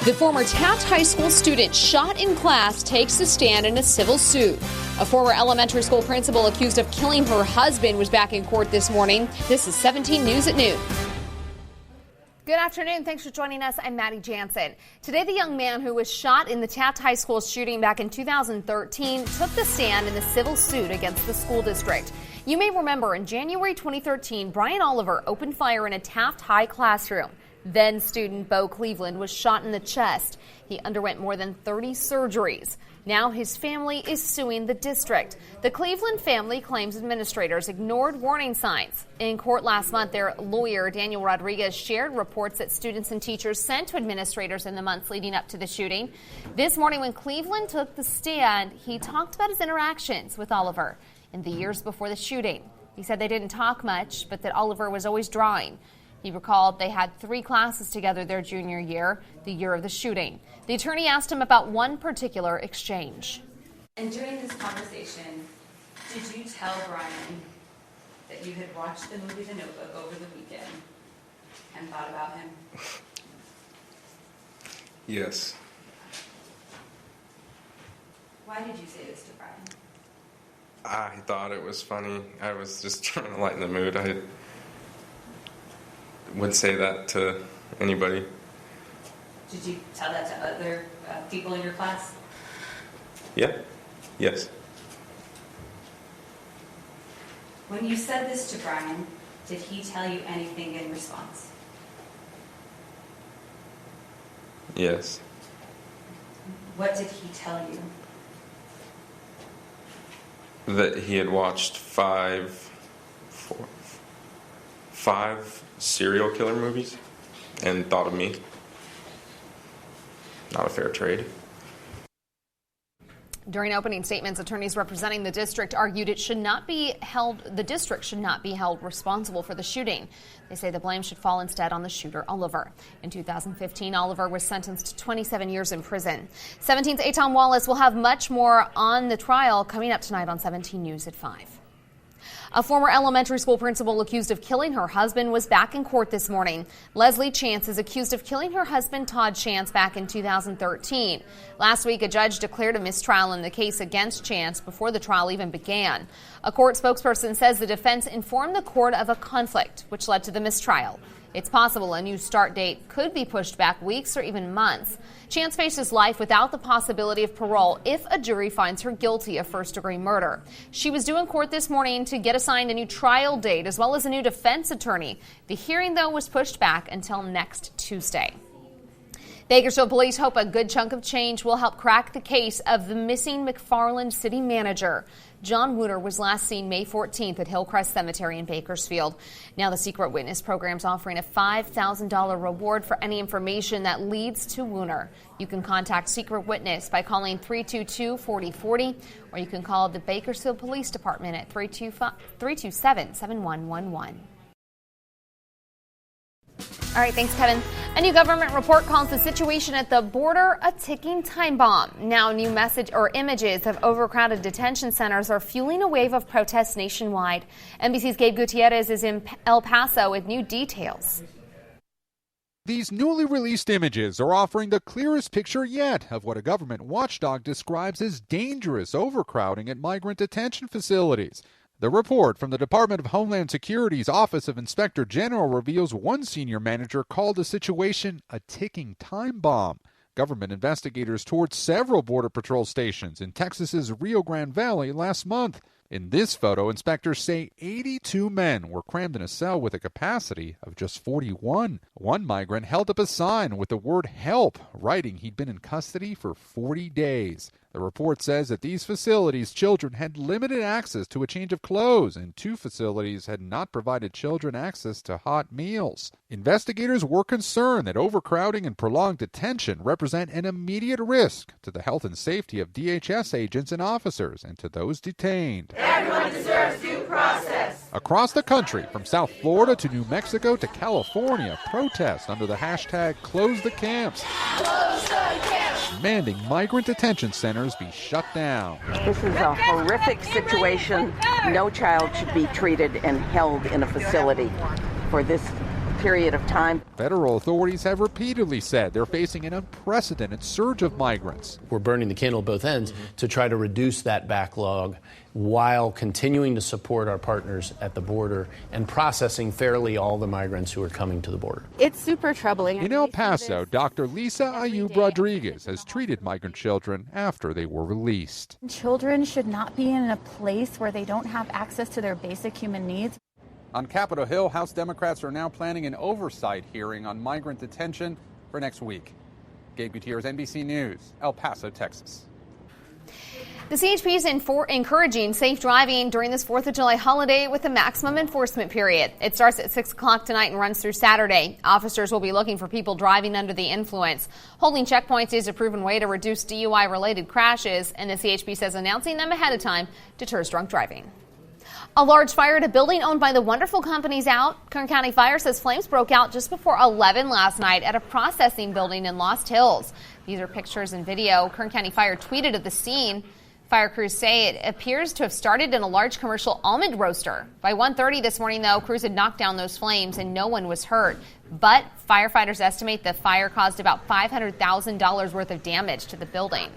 The former Taft High School student shot in class takes a stand in a civil suit. A former elementary school principal accused of killing her husband was back in court this morning. This is 17 News at noon. Good afternoon. Thanks for joining us. I'm Maddie Jansen. Today, the young man who was shot in the Taft High School shooting back in 2013 took the stand in the civil suit against the school district. You may remember in January 2013, Brian Oliver opened fire in a Taft High classroom. Then student Bo Cleveland was shot in the chest. He underwent more than 30 surgeries. Now his family is suing the district. The Cleveland family claims administrators ignored warning signs. In court last month, their lawyer, Daniel Rodriguez, shared reports that students and teachers sent to administrators in the months leading up to the shooting. This morning, when Cleveland took the stand, he talked about his interactions with Oliver in the years before the shooting. He said they didn't talk much, but that Oliver was always drawing. He recalled they had 3 classes together their junior year, the year of the shooting. The attorney asked him about one particular exchange. And during this conversation, did you tell Brian that you had watched the movie The Notebook over the weekend and thought about him? Yes. Why did you say this to Brian? I thought it was funny. I was just trying to lighten the mood. I would say that to anybody. Did you tell that to other people in your class? Yeah. Yes. When you said this to Brian, did he tell you anything in response? Yes. What did he tell you? That he had watched 5 serial killer movies and thought of me. Not a fair trade. During opening statements, attorneys representing the district argued the district should not be held responsible for the shooting. They say the blame should fall instead on the shooter, Oliver. In 2015, Oliver was sentenced to 27 years in prison. 17's Aton Wallace will have much more on the trial coming up tonight on 17 News at 5. A former elementary school principal accused of killing her husband was back in court this morning. Leslie Chance is accused of killing her husband, Todd Chance, back in 2013. Last week, a judge declared a mistrial in the case against Chance before the trial even began. A court spokesperson says the defense informed the court of a conflict, which led to the mistrial. It's possible a new start date could be pushed back weeks or even months. Chance faces life without the possibility of parole if a jury finds her guilty of first-degree murder. She was due in court this morning to get assigned a new trial date as well as a new defense attorney. The hearing, though, was pushed back until next Tuesday. Bakersfield police hope a good chunk of change will help crack the case of the missing McFarland city manager. John Wooner was last seen May 14th at Hillcrest Cemetery in Bakersfield. Now the Secret Witness program is offering a $5,000 reward for any information that leads to Wooner. You can contact Secret Witness by calling 322-4040, or you can call the Bakersfield Police Department at 327-7111. All right, thanks, Kevin. A new government report calls the situation at the border a ticking time bomb. Now, new images of overcrowded detention centers are fueling a wave of protests nationwide. NBC's Gabe Gutierrez is in El Paso with new details. These newly released images are offering the clearest picture yet of what a government watchdog describes as dangerous overcrowding at migrant detention facilities. The report from the Department of Homeland Security's Office of Inspector General reveals one senior manager called the situation a ticking time bomb. Government investigators toured several Border Patrol stations in Texas's Rio Grande Valley last month. In this photo, inspectors say 82 men were crammed in a cell with a capacity of just 41. One migrant held up a sign with the word help, writing he'd been in custody for 40 days. The report says at these facilities, children had limited access to a change of clothes, and 2 facilities had not provided children access to hot meals. Investigators were concerned that overcrowding and prolonged detention represent an immediate risk to the health and safety of DHS agents and officers and to those detained. Everyone deserves due process. Across the country, from South Florida to New Mexico to California, protests under the hashtag Close the Camps, demanding migrant detention centers be shut down. This is a horrific situation. No child should be treated and held in a facility for this period of time. Federal authorities have repeatedly said they're facing an unprecedented surge of migrants. We're burning the candle at both ends to try to reduce that backlog while continuing to support our partners at the border and processing fairly all the migrants who are coming to the border. It's super troubling. In El Paso, Dr. Lisa Ayub Rodriguez has treated migrant children after they were released. Children should not be in a place where they don't have access to their basic human needs. On Capitol Hill, House Democrats are now planning an oversight hearing on migrant detention for next week. Gabe Gutierrez, NBC News, El Paso, Texas. The CHP is encouraging safe driving during this 4th of July holiday with a maximum enforcement period. It starts at 6 o'clock tonight and runs through Saturday. Officers will be looking for people driving under the influence. Holding checkpoints is a proven way to reduce DUI-related crashes, and the CHP says announcing them ahead of time deters drunk driving. A large fire at a building owned by the Wonderful Company's out. Kern County Fire says flames broke out just before 11 last night at a processing building in Lost Hills. These are pictures and video. Kern County Fire tweeted of the scene. Fire crews say it appears to have started in a large commercial almond roaster. By 1:30 this morning, though, crews had knocked down those flames and no one was hurt. But firefighters estimate the fire caused about $500,000 worth of damage to the building.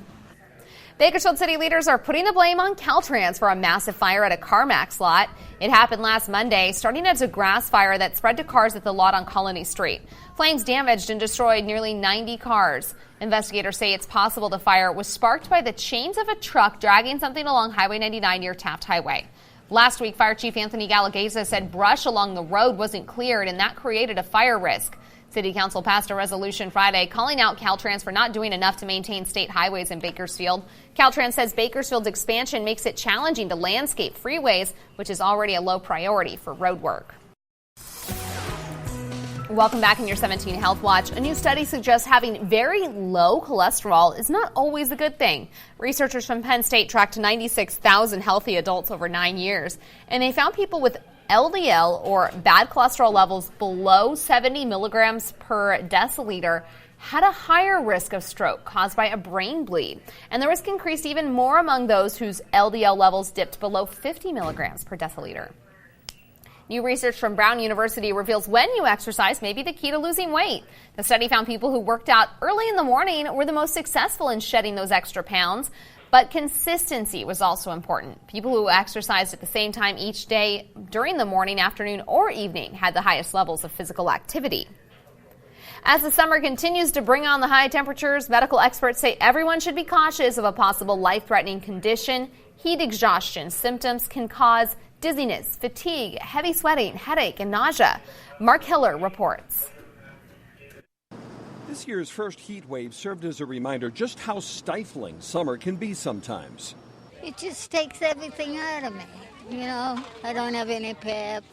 Bakersfield city leaders are putting the blame on Caltrans for a massive fire at a CarMax lot. It happened last Monday, starting as a grass fire that spread to cars at the lot on Colony Street. Flames damaged and destroyed nearly 90 cars. Investigators say it's possible the fire was sparked by the chains of a truck dragging something along Highway 99 near Taft Highway. Last week, Fire Chief Anthony Galageza said brush along the road wasn't cleared, and that created a fire risk. City Council passed a resolution Friday calling out Caltrans for not doing enough to maintain state highways in Bakersfield. Caltrans says Bakersfield's expansion makes it challenging to landscape freeways, which is already a low priority for road work. Welcome back in your 17 Health Watch. A new study suggests having very low cholesterol is not always a good thing. Researchers from Penn State tracked 96,000 healthy adults over 9 years, and they found people with LDL, or bad cholesterol levels below 70 milligrams per deciliter, had a higher risk of stroke caused by a brain bleed. And the risk increased even more among those whose LDL levels dipped below 50 milligrams per deciliter. New research from Brown University reveals when you exercise may be the key to losing weight. The study found people who worked out early in the morning were the most successful in shedding those extra pounds. But consistency was also important. People who exercised at the same time each day during the morning, afternoon, or evening had the highest levels of physical activity. As the summer continues to bring on the high temperatures, medical experts say everyone should be cautious of a possible life-threatening condition. Heat exhaustion symptoms can cause dizziness, fatigue, heavy sweating, headache, and nausea. Mark Hiller reports. This year's first heat wave served as a reminder just how stifling summer can be sometimes. It just takes everything out of me. You know, I don't have any pep.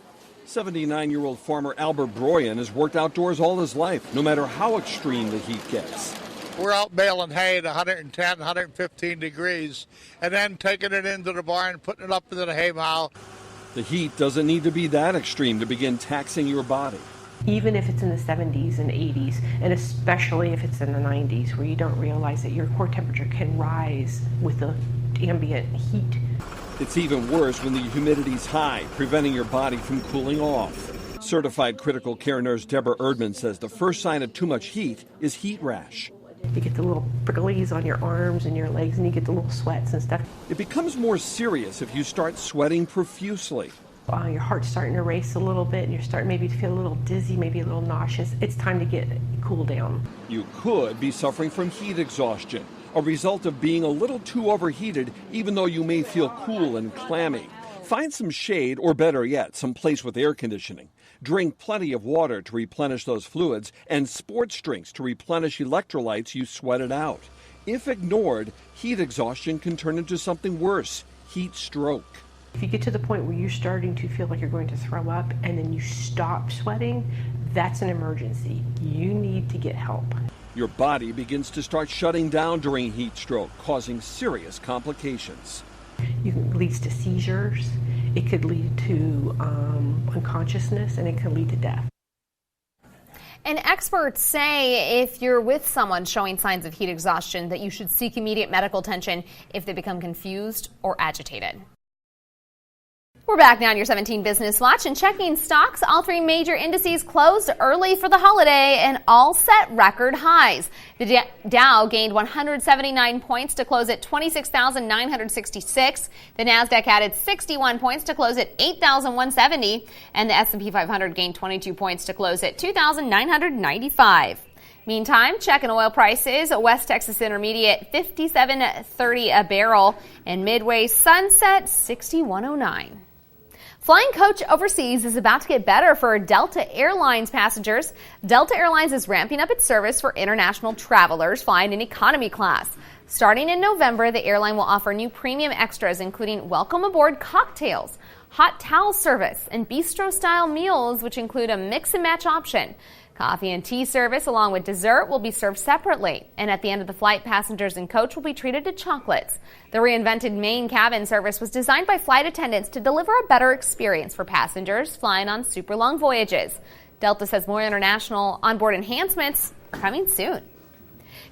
79-year-old farmer Albert Broyan has worked outdoors all his life, no matter how extreme the heat gets. We're out baling hay at 110, 115 degrees, and then taking it into the barn, putting it up into the hay mow. The heat doesn't need to be that extreme to begin taxing your body. Even if it's in the 70s and 80s, and especially if it's in the 90s, where you don't realize that your core temperature can rise with the ambient heat. It's even worse when the humidity's high, preventing your body from cooling off. Certified critical care nurse Deborah Erdman says the first sign of too much heat is heat rash. You get the little pricklies on your arms and your legs, and you get the little sweats and stuff. It becomes more serious if you start sweating profusely. Your heart's starting to race a little bit, and you're starting maybe to feel a little dizzy, maybe a little nauseous. It's time to get cool down. You could be suffering from heat exhaustion, a result of being a little too overheated, even though you may feel cool and clammy. Find some shade, or better yet, some place with air conditioning. Drink plenty of water to replenish those fluids, and sports drinks to replenish electrolytes you sweated out. If ignored, heat exhaustion can turn into something worse, heat stroke. If you get to the point where you're starting to feel like you're going to throw up and then you stop sweating, that's an emergency. You need to get help. Your body begins to start shutting down during heat stroke, causing serious complications. It leads to seizures, it could lead to unconsciousness, and it can lead to death. And experts say if you're with someone showing signs of heat exhaustion, that you should seek immediate medical attention if they become confused or agitated. We're back now on your 17 Business Watch and checking stocks. All three major indices closed early for the holiday and all set record highs. The Dow gained 179 points to close at 26,966. The Nasdaq added 61 points to close at 8,170. And the S&P 500 gained 22 points to close at 2,995. Meantime, checking oil prices. West Texas Intermediate $57.30 a barrel and Midway Sunset $61.09. Flying coach overseas is about to get better for Delta Airlines passengers. Delta Airlines is ramping up its service for international travelers flying in economy class. Starting in November, the airline will offer new premium extras, including welcome aboard cocktails, hot towel service, and bistro-style meals, which include a mix-and-match option. Coffee and tea service along with dessert will be served separately. And at the end of the flight, passengers and coach will be treated to chocolates. The reinvented main cabin service was designed by flight attendants to deliver a better experience for passengers flying on super long voyages. Delta says more international onboard enhancements are coming soon.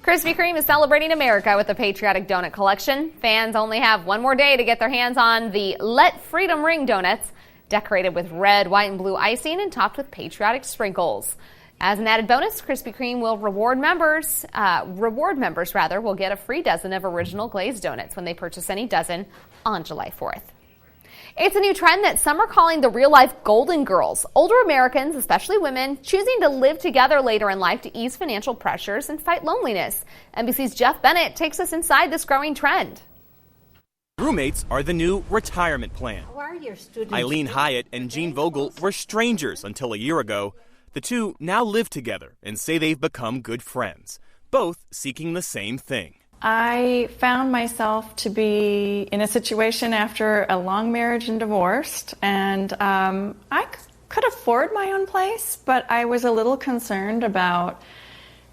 Krispy Kreme is celebrating America with a patriotic donut collection. Fans only have one more day to get their hands on the Let Freedom Ring donuts, decorated with red, white, and blue icing and topped with patriotic sprinkles. As an added bonus, Krispy Kreme will reward members will get a free dozen of original glazed donuts when they purchase any dozen on July 4th. It's a new trend that some are calling the real-life Golden Girls. Older Americans, especially women, choosing to live together later in life to ease financial pressures and fight loneliness. NBC's Jeff Bennett takes us inside this growing trend. Roommates are the new retirement plan. How are your students? Eileen Hyatt and Jean Vogel were strangers until a year ago. The two now live together and say they've become good friends, both seeking the same thing. I found myself to be in a situation after a long marriage and divorced, and I could afford my own place, but I was a little concerned about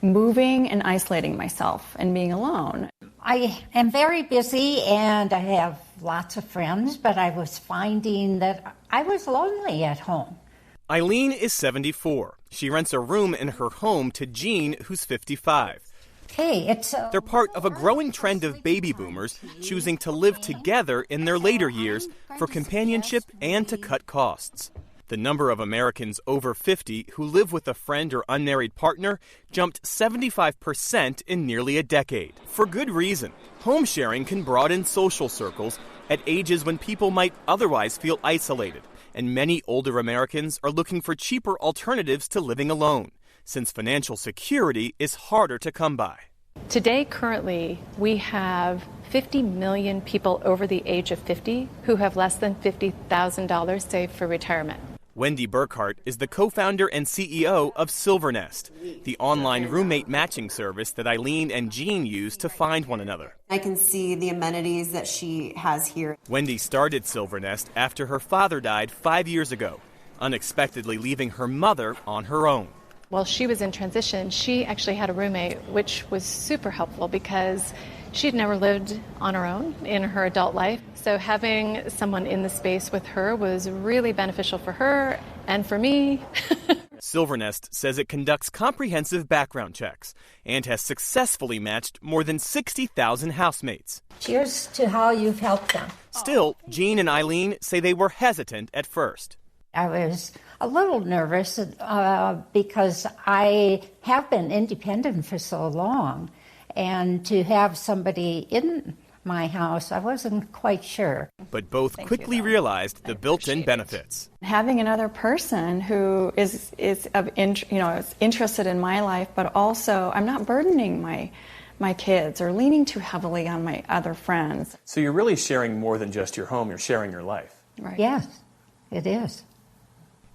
moving and isolating myself and being alone. I am very busy and I have lots of friends, but I was finding that I was lonely at home. Eileen is 74. She rents a room in her home to Jean, who's 55. They're part of a growing trend of baby boomers choosing to live together in their later years for companionship and to cut costs. The number of Americans over 50 who live with a friend or unmarried partner jumped 75% in nearly a decade. For good reason. Home sharing can broaden social circles at ages when people might otherwise feel isolated. And many older Americans are looking for cheaper alternatives to living alone, since financial security is harder to come by. Today, currently, we have 50 million people over the age of 50 who have less than $50,000 saved for retirement. Wendy Burkhart is the co-founder and CEO of Silvernest, the online roommate matching service that Eileen and Jean use to find one another. I can see the amenities that she has here. Wendy started Silvernest after her father died 5 years ago, unexpectedly leaving her mother on her own. While she was in transition, she actually had a roommate, which was super helpful because she'd never lived on her own in her adult life. So having someone in the space with her was really beneficial for her and for me. Silvernest says it conducts comprehensive background checks and has successfully matched more than 60,000 housemates. Cheers to how you've helped them. Still, Jean and Eileen say they were hesitant at first. I was a little nervous because I have been independent for so long. And to have somebody in my house, I wasn't quite sure. But both quickly realized the built-in benefits. Having another person who is interested in my life, but also I'm not burdening my kids or leaning too heavily on my other friends. So you're really sharing more than just your home, you're sharing your life. Right. Yes, it is.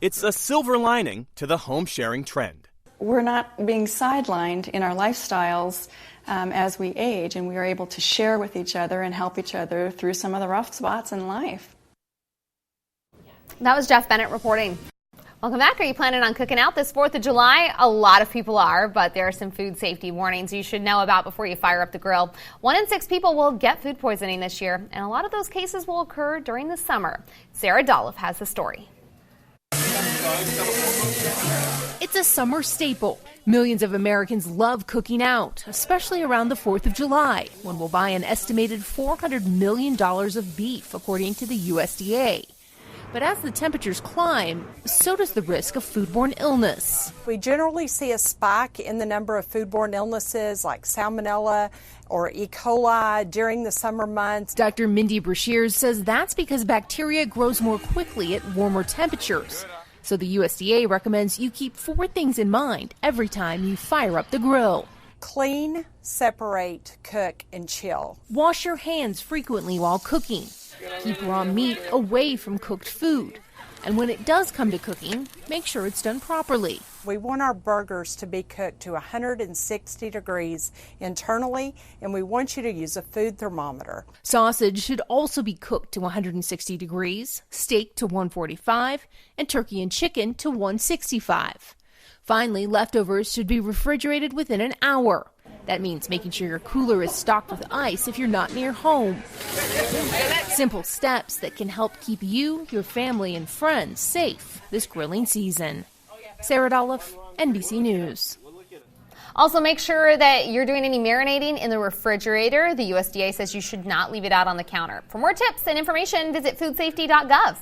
It's a silver lining to the home sharing trend. We're not being sidelined in our lifestyles as we age, and we are able to share with each other and help each other through some of the rough spots in life. That was Jeff Bennett reporting. Welcome back. Are you planning on cooking out this 4th of July? A lot of people are, but there are some food safety warnings you should know about before you fire up the grill. 1 in 6 people will get food poisoning this year, and a lot of those cases will occur during the summer. Sarah Dolph has the story. It's a summer staple. Millions of Americans love cooking out, especially around the 4th of July, when we'll buy an estimated $400 million of beef, according to the USDA. But as the temperatures climb, so does the risk of foodborne illness. We generally see a spike in the number of foodborne illnesses like salmonella or E. coli during the summer months. Dr. Mindy Brashears says that's because bacteria grows more quickly at warmer temperatures. So the USDA recommends you keep 4 things in mind every time you fire up the grill. Clean, separate, cook, and chill. Wash your hands frequently while cooking. Keep raw meat away from cooked food. And when it does come to cooking, make sure it's done properly. We want our burgers to be cooked to 160 degrees internally, and we want you to use a food thermometer. Sausage should also be cooked to 160 degrees, steak to 145, and turkey and chicken to 165. Finally, leftovers should be refrigerated within an hour. That means making sure your cooler is stocked with ice if you're not near home. Simple steps that can help keep you, your family, and friends safe this grilling season. Sarah Dolph, NBC News. Also, make sure that you're doing any marinating in the refrigerator. The USDA says you should not leave it out on the counter. For more tips and information, visit foodsafety.gov.